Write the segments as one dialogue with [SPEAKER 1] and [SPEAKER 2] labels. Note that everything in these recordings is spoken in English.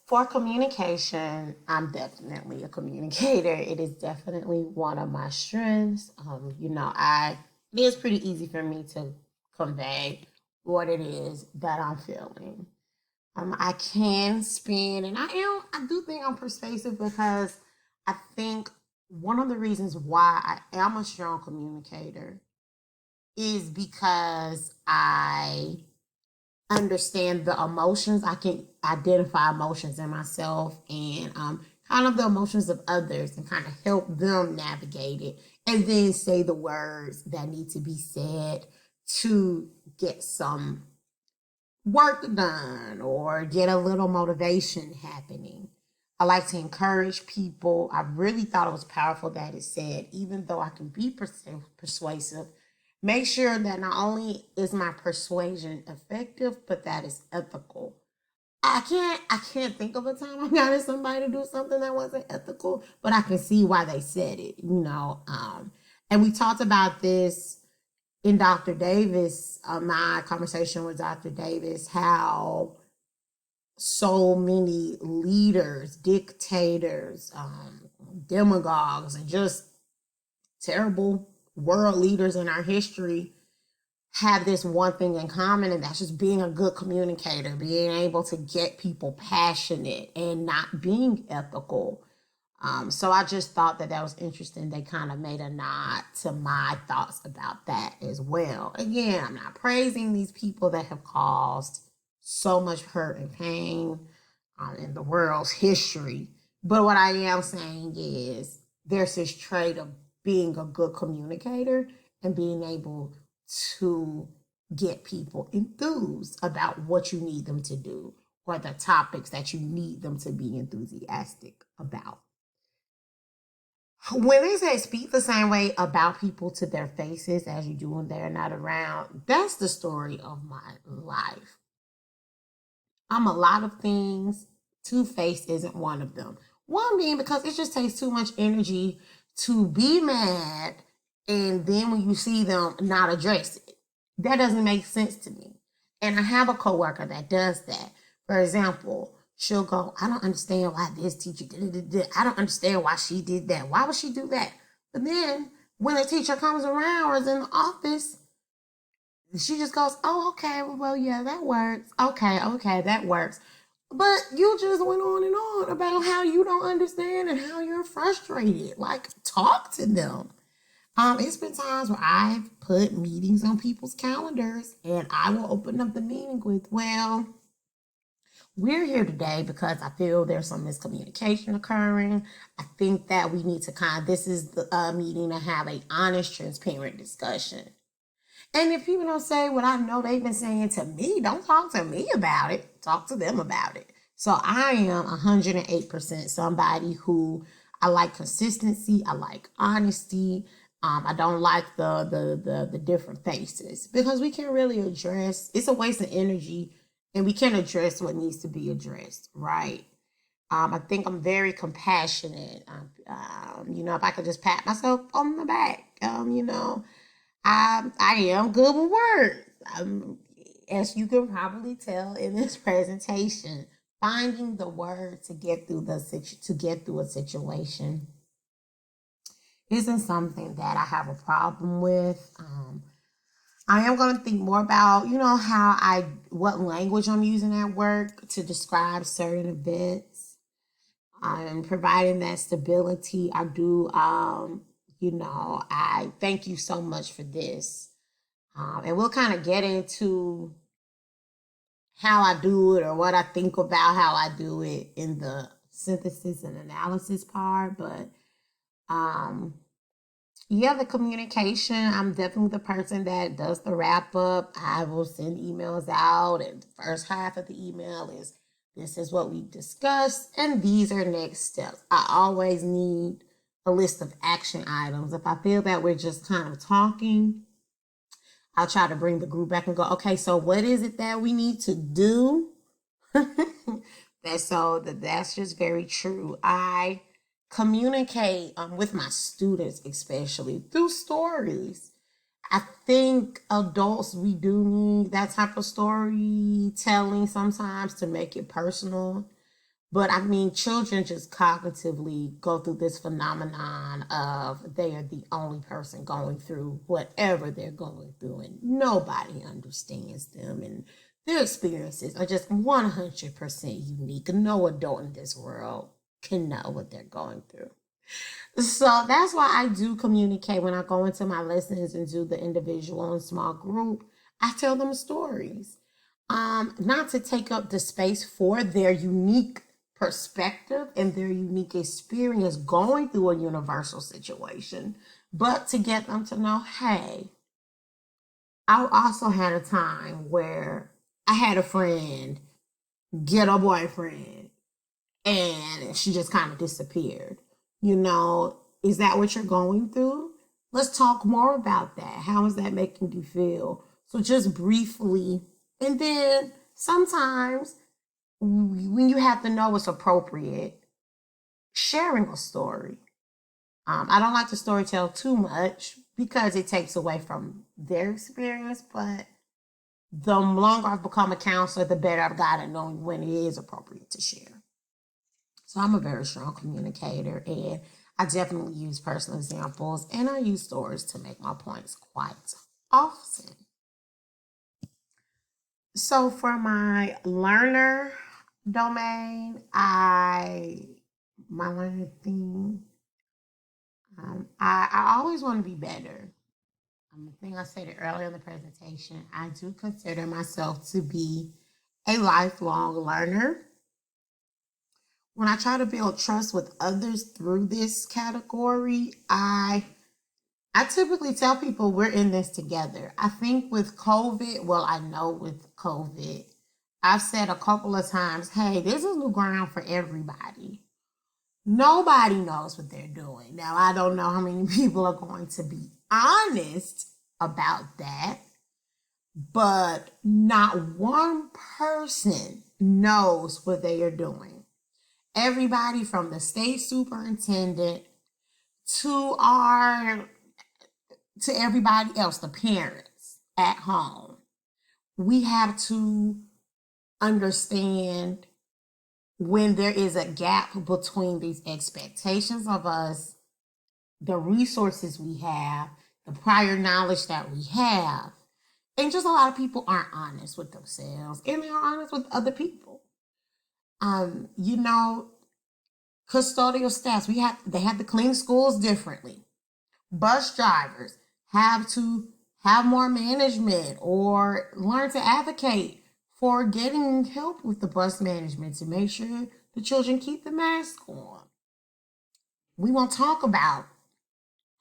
[SPEAKER 1] For communication, I'm definitely a communicator. It is definitely one of my strengths. It is pretty easy for me to convey what it is that I'm feeling. I can spin, and I do think I'm persuasive because I think one of the reasons why I am a strong communicator is because I understand the emotions. I can identify emotions in myself and kind of the emotions of others and kind of help them navigate it and then say the words that need to be said to get some work done or get a little motivation happening. I like to encourage people. I really thought it was powerful that it said, even though I can be persuasive, make sure that not only is my persuasion effective, but that it's ethical. I can't think of a time I got somebody to do something that wasn't ethical, but I can see why they said it. And we talked about this in Dr. Davis, my conversation with Dr. Davis, how so many leaders, dictators, demagogues, and just terrible world leaders in our history have this one thing in common, and that's just being a good communicator, being able to get people passionate and not being ethical. So I just thought that was interesting. They kind of made a nod to my thoughts about that as well. Again, I'm not praising these people that have caused so much hurt and pain in the world's history. But what I am saying is there's this trait of being a good communicator and being able to get people enthused about what you need them to do or the topics that you need them to be enthusiastic about. When they say speak the same way about people to their faces as you do when they're not around, that's the story of my life. I'm a lot of things. Two-faced isn't one of them. One being because it just takes too much energy to be mad and then when you see them not address it. That doesn't make sense to me. And I have a coworker that does that. For example, she'll go, I don't understand why this teacher did. I don't understand why she did that. Why would she do that? But then when the teacher comes around or is in the office, she just goes, oh, okay, well, yeah, that works. Okay, that works. But you just went on and on about how you don't understand and how you're frustrated. Like, talk to them. It's been times where I've put meetings on people's calendars and I will open up the meeting with, well, we're here today because I feel there's some miscommunication occurring. I think that we need to this is the meeting to have a honest, transparent discussion. And if people don't say what I know they've been saying to me, don't talk to me about it. Talk to them about it. So I am 108% somebody who I like consistency. I like honesty. I don't like the different faces because we can really address. It's a waste of energy, and we can address what needs to be addressed, right? I think I'm very compassionate. If I could just pat myself on the back, I am good with words. As you can probably tell in this presentation, finding the words to get through a situation isn't something that I have a problem with. I am going to think more about, what language I'm using at work to describe certain events. Providing that stability. I do, I thank you so much for this. And we'll kind of get into how I do it or what I think about how I do it in the synthesis and analysis part. But um, yeah, the communication, I'm definitely the person that does the wrap up. I will send emails out, and the first half of the email is this is what we discussed, and these are next steps. I always need a list of action items. If I feel that we're just kind of talking, I'll try to bring the group back and go, okay, so what is it that we need to do? That's just very true. I communicate with my students, especially through stories. I think adults, we do need that type of storytelling sometimes to make it personal. But I mean, children just cognitively go through this phenomenon of they are the only person going through whatever they're going through, and nobody understands them. And their experiences are just 100% unique. No adult in this world can know what they're going through. So that's why I do communicate when I go into my lessons and do the individual and small group. I tell them stories. Not to take up the space for their unique perspective and their unique experience going through a universal situation, but to get them to know, hey, I also had a time where I had a friend get a boyfriend and she just kind of disappeared. Is that what you're going through? Let's talk more about that. How is that making you feel? So just briefly, and then sometimes when you have to know what's appropriate, sharing a story. I don't like to storytell too much because it takes away from their experience, but the longer I've become a counselor, the better I've gotten knowing when it is appropriate to share. So I'm a very strong communicator, and I definitely use personal examples and I use stories to make my points quite often. So for my learner domain, my learner theme, I always want to be better. The thing I said earlier in the presentation, I do consider myself to be a lifelong learner. When I try to build trust with others through this category, I typically tell people we're in this together. I think with COVID, I know with COVID, I've said a couple of times, hey, this is new ground for everybody. Nobody knows what they're doing. Now, I don't know how many people are going to be honest about that, but not one person knows what they are doing. Everybody from the state superintendent to everybody else, the parents at home, we have to understand when there is a gap between these expectations of us, the resources we have, the prior knowledge that we have, and just a lot of people aren't honest with themselves and they're honest with other people. Custodial staffs, they have to clean schools differently. Bus drivers have to have more management or learn to advocate for getting help with the bus management to make sure the children keep the mask on. We won't talk about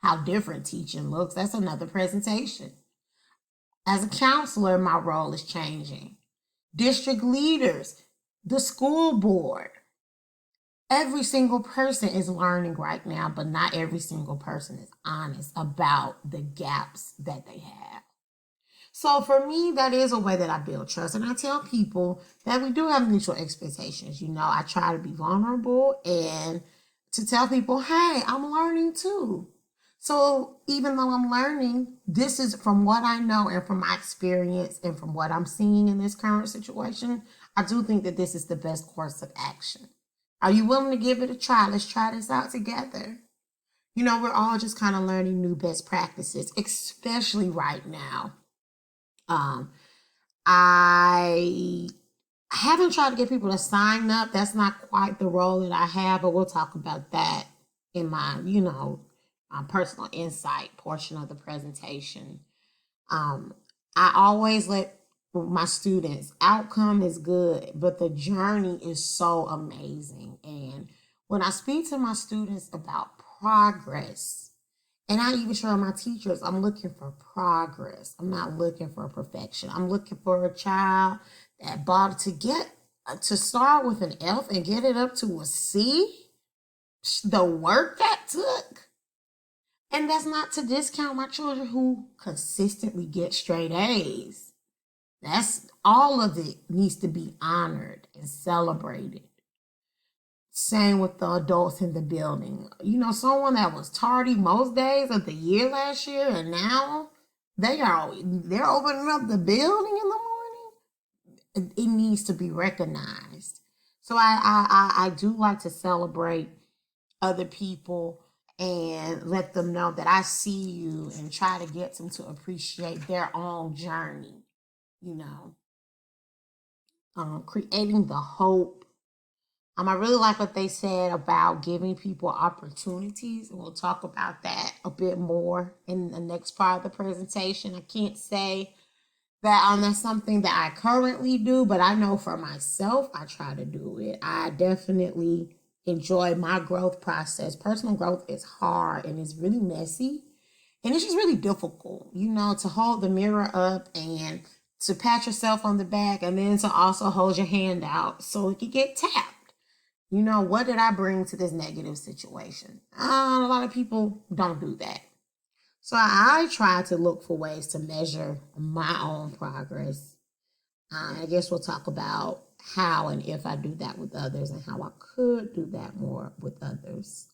[SPEAKER 1] how different teaching looks. That's another presentation. As a counselor, my role is changing. District leaders, the school board, every single person is learning right now, but not every single person is honest about the gaps that they have. So for me, that is a way that I build trust. And I tell people that we do have mutual expectations. I try to be vulnerable and to tell people, hey, I'm learning too. So even though I'm learning, this is from what I know and from my experience and from what I'm seeing in this current situation, I do think that this is the best course of action. Are you willing to give it a try? Let's try this out together. We're all just kind of learning new best practices, especially right now. I haven't tried to get people to sign up. That's not quite the role that I have, but we'll talk about that in my, personal insight portion of the presentation. I always let my students, outcome is good, but the journey is so amazing. And when I speak to my students about progress, and I even show my teachers, I'm looking for progress. I'm not looking for perfection. I'm looking for a child that bought to start with an F and get it up to a C. The work that took. And that's not to discount my children who consistently get straight A's. That's all of it needs to be honored and celebrated. Same with the adults in the building. Someone that was tardy most days of the year last year, and now they're opening up the building in the morning. It needs to be recognized. So I do like to celebrate other people and let them know that I see you and try to get them to appreciate their own journey, you know, creating the hope. I really like what they said about giving people opportunities. And we'll talk about that a bit more in the next part of the presentation. I can't say that that's something that I currently do, but I know for myself, I try to do it. I definitely enjoy my growth process. Personal growth is hard and it's really messy. And it's just really difficult, to hold the mirror up and to pat yourself on the back and then to also hold your hand out so it can get tapped. What did I bring to this negative situation? A lot of people don't do that. So I try to look for ways to measure my own progress. I guess we'll talk about how and if I do that with others and how I could do that more with others.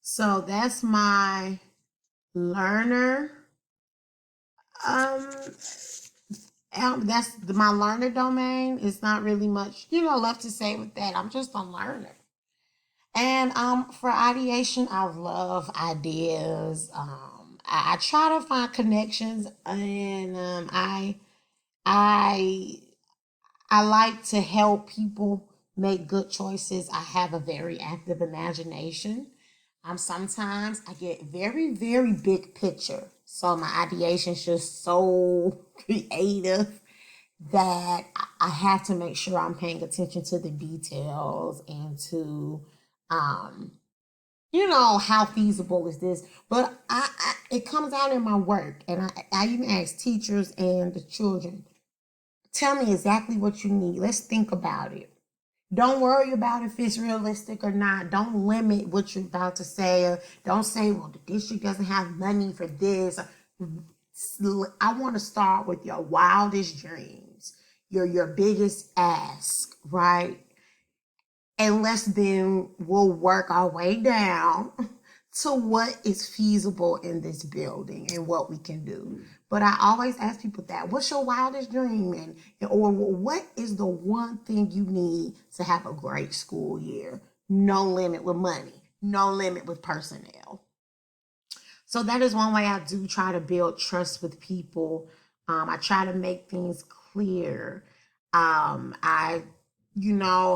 [SPEAKER 1] So that's my learner. Um, that's my learner domain. It's not really much, left to say with that. I'm just a learner. And for ideation, I love ideas. I try to find connections, and I I like to help people make good choices. I have a very active imagination. Sometimes I get very, very big picture. So my ideation is just so creative that I have to make sure I'm paying attention to the details and to, um, how feasible is this? But it comes out in my work, and I even ask teachers and the children, tell me exactly what you need. Let's think about it. Don't worry about if it's realistic or not. Don't limit what you're about to say. Don't say, well, the district doesn't have money for this. I want to start with your wildest dreams, your biggest ask, right? And then we'll work our way down to what is feasible in this building and what we can do. But I always ask people that, what's your wildest dream? Or what is the one thing you need to have a great school year? No limit with money, no limit with personnel. So that is one way I do try to build trust with people. I try to make things clear. I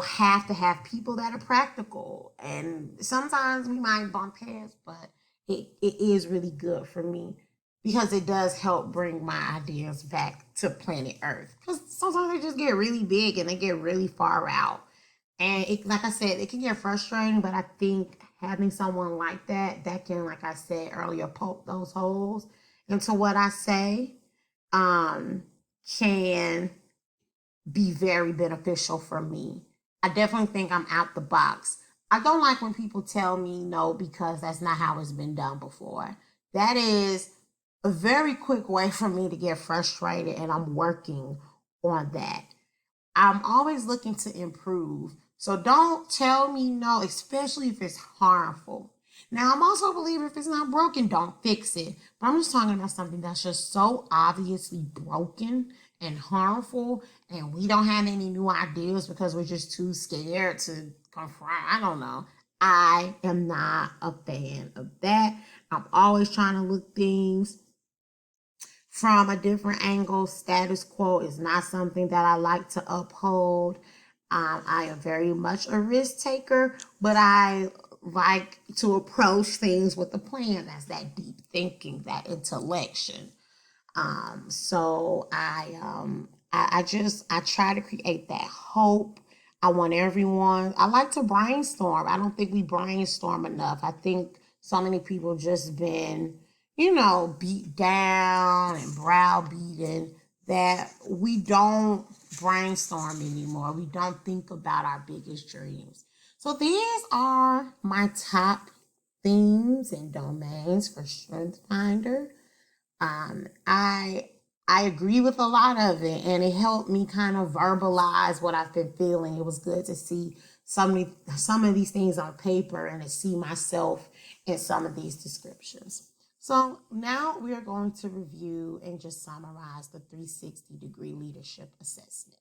[SPEAKER 1] have to have people that are practical. And sometimes we might bump heads, but it is really good for me because it does help bring my ideas back to planet Earth. Because sometimes they just get really big and they get really far out. And like I said, it can get frustrating, but I think having someone like that can, like I said earlier, poke those holes into what I say, can be very beneficial for me. I definitely think I'm out the box. I don't like when people tell me no because that's not how it's been done before. That is a very quick way for me to get frustrated, and I'm working on that. I'm always looking to improve. So don't tell me no, especially if it's harmful. Now, I'm also a believer if it's not broken, don't fix it. But I'm just talking about something that's just so obviously broken and harmful, and we don't have any new ideas because we're just too scared to confront. I don't know. I am not a fan of that. I'm always trying to look things from a different angle. Status quo is not something that I like to uphold. I am very much a risk taker, but I like to approach things with a plan. That's that deep thinking, that intellection. So I try to create that hope. I want everyone. I like to brainstorm. I don't think we brainstorm enough. I think so many people just been, beat down and browbeaten that we don't brainstorm anymore. We don't think about our biggest dreams. So these are my top themes and domains for Strength Finder. I agree with a lot of it, and it helped me kind of verbalize what I've been feeling. It was good to see some of these things on paper and to see myself in some of these descriptions. So now we are going to review and just summarize the 360-degree leadership assessment.